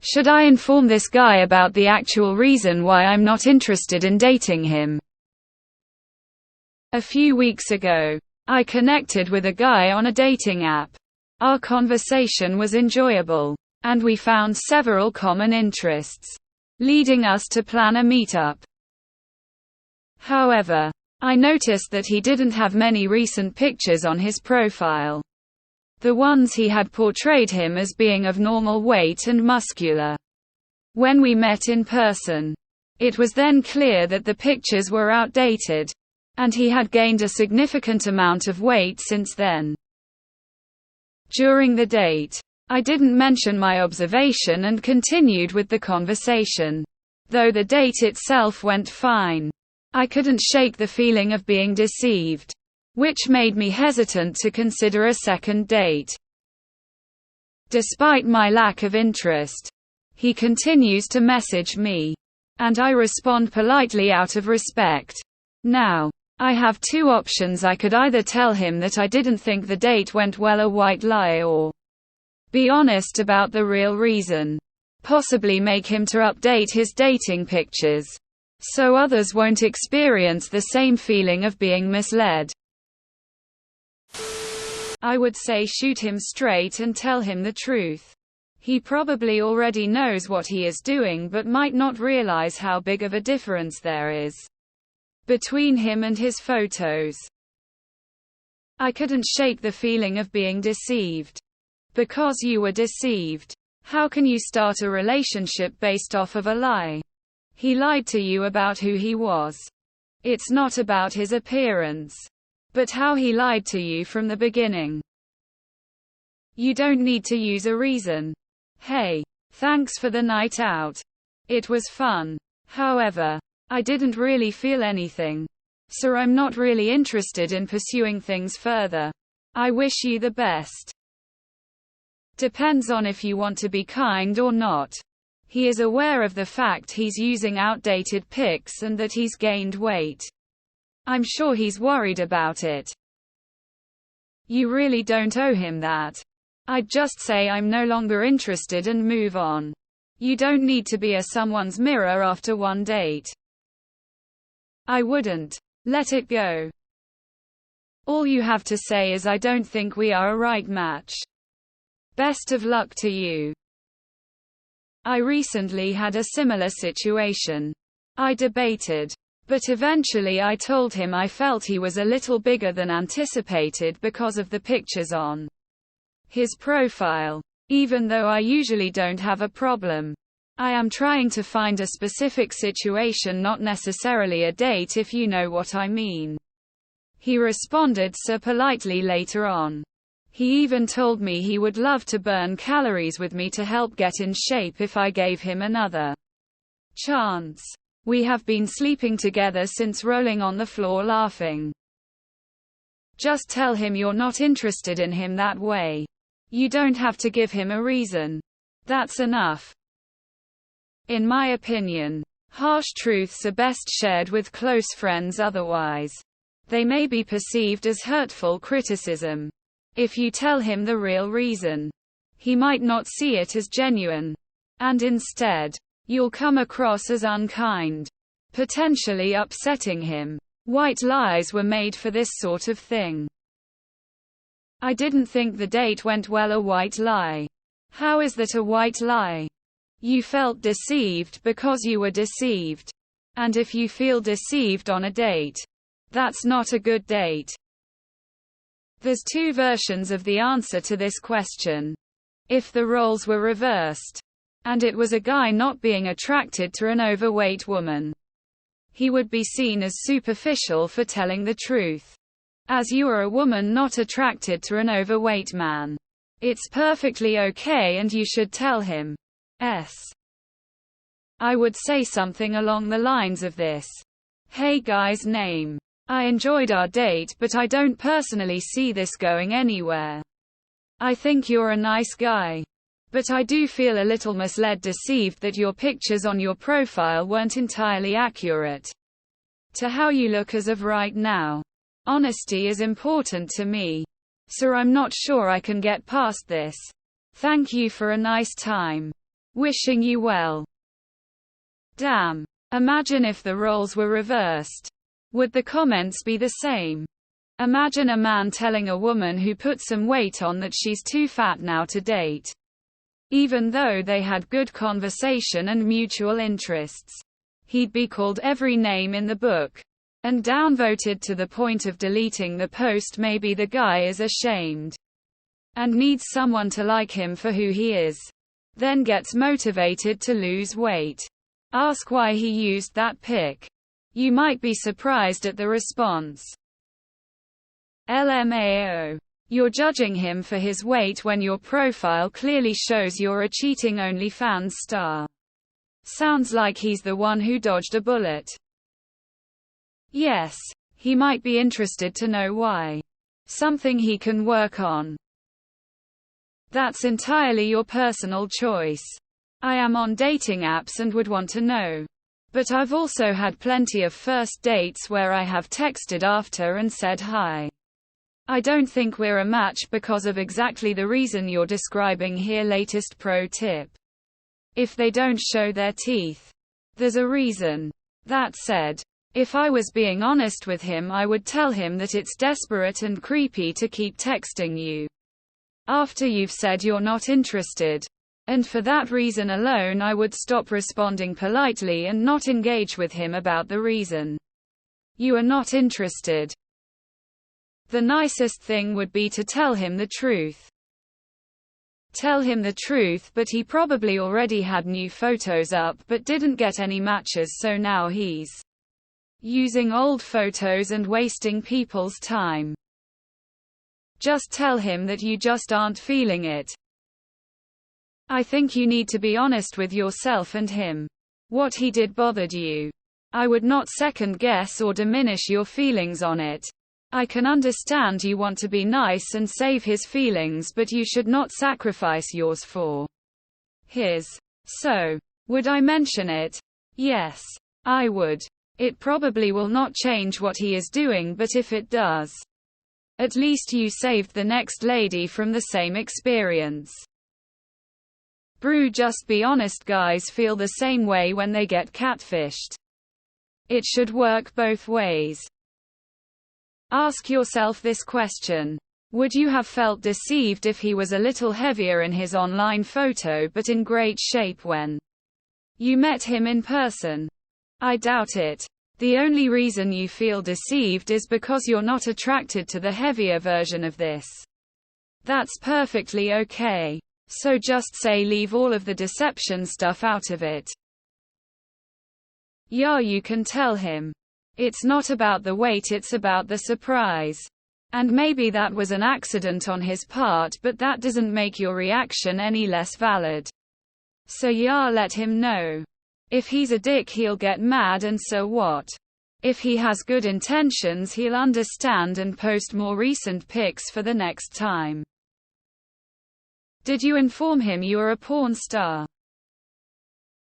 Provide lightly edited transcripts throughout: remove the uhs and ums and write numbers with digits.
Should I inform this guy about the actual reason why I'm not interested in dating him? A few weeks ago, I connected with a guy on a dating app. Our conversation was enjoyable, and we found several common interests, leading us to plan a meetup. However, I noticed that he didn't have many recent pictures on his profile. The ones he had portrayed him as being of normal weight and muscular. When we met in person, it was then clear that the pictures were outdated, and he had gained a significant amount of weight since then. During the date, I didn't mention my observation and continued with the conversation. Though the date itself went fine, I couldn't shake the feeling of being deceived, which made me hesitant to consider a second date. Despite my lack of interest, he continues to message me, and I respond politely out of respect. Now, I have two options. I could either tell him that I didn't think the date went well, a white lie, or be honest about the real reason. Possibly make him to update his dating pictures, so others won't experience the same feeling of being misled. I would say shoot him straight and tell him the truth. He probably already knows what he is doing but might not realize how big of a difference there is between him and his photos. I couldn't shake the feeling of being deceived. Because you were deceived, how can you start a relationship based off of a lie? He lied to you about who he was. It's not about his appearance, but how he lied to you from the beginning. You don't need to use a reason. Hey, thanks for the night out. It was fun. However, I didn't really feel anything, so I'm not really interested in pursuing things further. I wish you the best. Depends on if you want to be kind or not. He is aware of the fact he's using outdated pics and that he's gained weight. I'm sure he's worried about it. You really don't owe him that. I'd just say I'm no longer interested and move on. You don't need to be someone's mirror after one date. I wouldn't. Let it go. All you have to say is I don't think we are a right match. Best of luck to you. I recently had a similar situation. I debated, but eventually I told him I felt he was a little bigger than anticipated because of the pictures on his profile. Even though I usually don't have a problem, I am trying to find a specific situation, not necessarily a date, if you know what I mean. He responded so politely later on. He even told me he would love to burn calories with me to help get in shape if I gave him another chance. We have been sleeping together since, rolling on the floor laughing. Just tell him you're not interested in him that way. You don't have to give him a reason. That's enough. In my opinion, harsh truths are best shared with close friends, otherwise they may be perceived as hurtful criticism. If you tell him the real reason, he might not see it as genuine, and instead, you'll come across as unkind, potentially upsetting him. White lies were made for this sort of thing. I didn't think the date went well, a white lie. How is that a white lie? You felt deceived because you were deceived. And if you feel deceived on a date, that's not a good date. There's two versions of the answer to this question. If the roles were reversed, and it was a guy not being attracted to an overweight woman, he would be seen as superficial for telling the truth. As you are a woman not attracted to an overweight man, it's perfectly okay and you should tell him. I would say something along the lines of this. Hey guy's name. I enjoyed our date, but I don't personally see this going anywhere. I think you're a nice guy, but I do feel a little misled, deceived that your pictures on your profile weren't entirely accurate to how you look as of right now. Honesty is important to me, so I'm not sure I can get past this. Thank you for a nice time. Wishing you well. Damn. Imagine if the roles were reversed. Would the comments be the same? Imagine a man telling a woman who put some weight on that she's too fat now to date. Even though they had good conversation and mutual interests. He'd be called every name in the book. And downvoted to the point of deleting the post. Maybe the guy is ashamed. And needs someone to like him for who he is. Then gets motivated to lose weight. Ask why he used that pic. You might be surprised at the response. LMAO. You're judging him for his weight when your profile clearly shows you're a cheating OnlyFans star. Sounds like he's the one who dodged a bullet. Yes, he might be interested to know why. Something he can work on. That's entirely your personal choice. I am on dating apps and would want to know. But I've also had plenty of first dates where I have texted after and said hi. I don't think we're a match because of exactly the reason you're describing here. Latest pro tip. If they don't show their teeth, there's a reason. That said, if I was being honest with him, I would tell him that it's desperate and creepy to keep texting you after you've said you're not interested. And for that reason alone, I would stop responding politely and not engage with him about the reason you are not interested. The nicest thing would be to tell him the truth. Tell him the truth, but he probably already had new photos up but didn't get any matches, so now he's using old photos and wasting people's time. Just tell him that you just aren't feeling it. I think you need to be honest with yourself and him. What he did bothered you. I would not second guess or diminish your feelings on it. I can understand you want to be nice and save his feelings, but you should not sacrifice yours for his. So, would I mention it? Yes, I would. It probably will not change what he is doing, but if it does, at least you saved the next lady from the same experience. Brew. Just be honest. Guys feel the same way when they get catfished. It should work both ways. Ask yourself this question. Would you have felt deceived if he was a little heavier in his online photo but in great shape when you met him in person? I doubt it. The only reason you feel deceived is because you're not attracted to the heavier version of this. That's perfectly okay. So just say leave all of the deception stuff out of it. Yeah, you can tell him. It's not about the weight, it's about the surprise. And maybe that was an accident on his part, but that doesn't make your reaction any less valid. So yeah, let him know. If he's a dick, he'll get mad, and so what? If he has good intentions, he'll understand and post more recent pics for the next time. Did you inform him you are a porn star?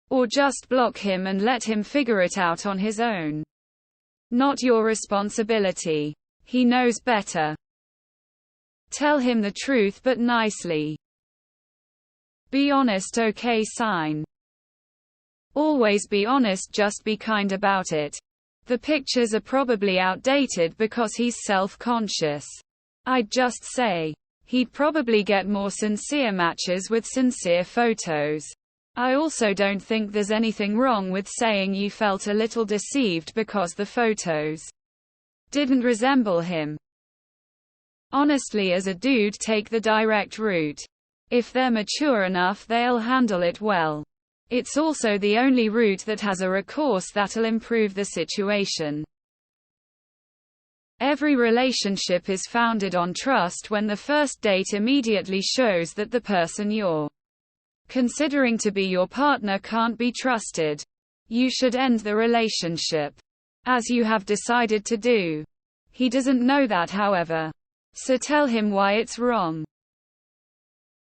Or just block him and let him figure it out on his own? Not your responsibility. He knows better. Tell him the truth but nicely. Be honest. Okay sign. Always be honest, just be kind about it. The pictures are probably outdated because he's self-conscious. I'd just say, he'd probably get more sincere matches with sincere photos. I also don't think there's anything wrong with saying you felt a little deceived because the photos didn't resemble him. Honestly, as a dude, take the direct route. If they're mature enough, they'll handle it well. It's also the only route that has a recourse that'll improve the situation. Every relationship is founded on trust. When the first date immediately shows that the person you're considering to be your partner can't be trusted, you should end the relationship, as you have decided to do. He doesn't know that, however. So tell him why it's wrong.